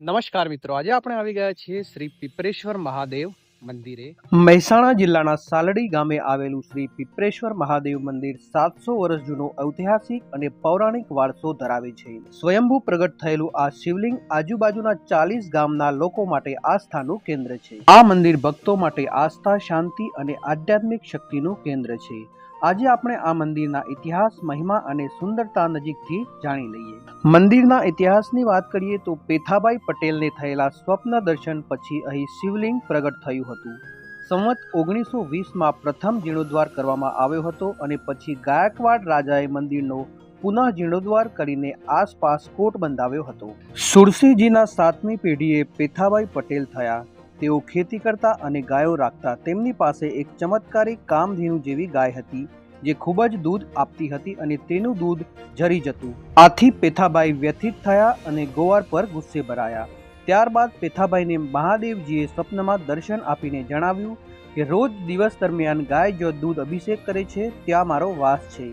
નમસ્કાર મિત્રો, આજે આપણે આવી ગયા છીએ શ્રી પીપરેશ્વર મહાદેવ મંદિરે। મહેસાણા જિલ્લાના સાલડી ગામે આવેલું શ્રી પીપરેશ્વર મહાદેવ મંદિર 700 વર્ષ જૂનો ઐતિહાસિક અને પૌરાણિક વારસો ધરાવે છે। સ્વયંભૂ પ્રગટ થયેલું આ શિવલિંગ આજુબાજુના 40 ગામના લોકો માટે આસ્થાનું કેન્દ્ર છે। આ મંદિર ભક્તો માટે આસ્થા, શાંતિ અને આધ્યાત્મિક શક્તિનું કેન્દ્ર છે। આજે આપણે આ મંદિરના ઇતિહાસ, મહિમા અને સુંદરતા નજીકથી જાણી લઈએ। મંદિરના ઇતિહાસની વાત કરીએ તો પેથાભાઈ પટેલને થયેલા સ્વપ્ન દર્શન પછી અહીં શિવલિંગ પ્રગટ થયું હતું। સંવત 1920માં પ્રથમ જીર્ણોદ્ધાર કરવામાં આવ્યો હતો અને પછી ગાયકવાડ રાજાએ મંદિરનો પુનઃ જીર્ણોદ્ધાર કરીને આસપાસ કોટ બંધાવ્યો હતો। સુરસીજીના 7મી પેઢીએ પેથાભાઈ પટેલ થયા। તેઓ ખેતી કરતા અને ગાયો રાખતા। તેમની પાસે એક ચમત્કારિક કામધેનુ જેવી ગાય હતી જે ખૂબ જ દૂધ આપતી હતી અને તેનું દૂધ ઝરી જતું। આથી પેથાભાઈ વ્યથિત થયા અને ગોવાર પર ગુસ્સે ભરાયા। ત્યારબાદ પેથાભાઈને મહાદેવજીએ સ્વપ્નમાં દર્શન આપીને જણાવ્યું કે રોજ દિવસ દરમિયાન ગાય જો દૂધ અભિષેક કરે છે ત્યાં મારો વાસ છે।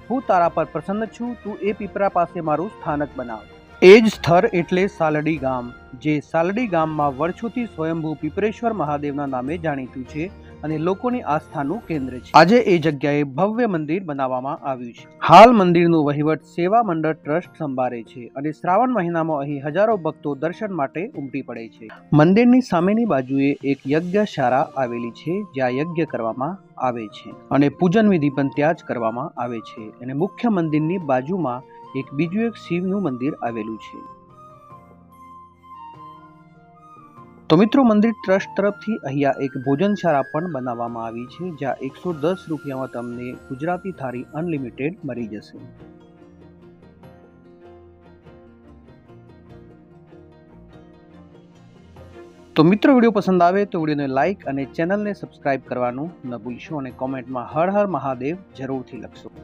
હું તારા પર પ્રસન્ન છું, તું એ પીપરા પાસે મારું સ્થાનક બનાવ। એ જ સ્થળ એટલે સાલડી ગામ, જે સાલડી ગામમાં વર્ષોથી સ્વયંભૂ પીપરેશ્વર મહાદેવના નામે જાણીતું છે અને લોકોની આસ્થાનું કેન્દ્ર છે। આજે એ જગ્યાએ ભવ્ય મંદિર બનાવવામાં આવ્યું છે। હાલ મંદિરનું વહીવટ સેવા મંડળ ટ્રસ્ટ સંભાળે છે અને શ્રાવણ મહિનામાં અહીં હજારો ભક્તો દર્શન માટે ઉમટી પડે છે। મંદિરની સામેની બાજુએ એક યજ્ઞશાળા આવેલી છે જ્યાં યજ્ઞ કરવામાં આવે છે અને પૂજન વિધિ પણ ત્યાં જ કરવામાં આવે છે અને મુખ્ય મંદિરની બાજુમાં બીજું એક શિવનું મંદિર આવેલું છે। તો મિત્રો, મંદિર ટ્રસ્ટ તરફથી અહીંયા એક ભોજનશાળા પણ બનાવવામાં આવી છે જ્યાં 110 રૂપિયામાં તમને ગુજરાતી થાળી અનલિમિટેડ મળી જશે। તો મિત્રો, વિડીયો પસંદ આવે તો વિડીયોને લાઇક અને ચેનલને સબસ્ક્રાઇબ કરવાનું ન ભૂલશો અને કોમેન્ટમાં હર હર મહાદેવ જરૂરથી લખશો।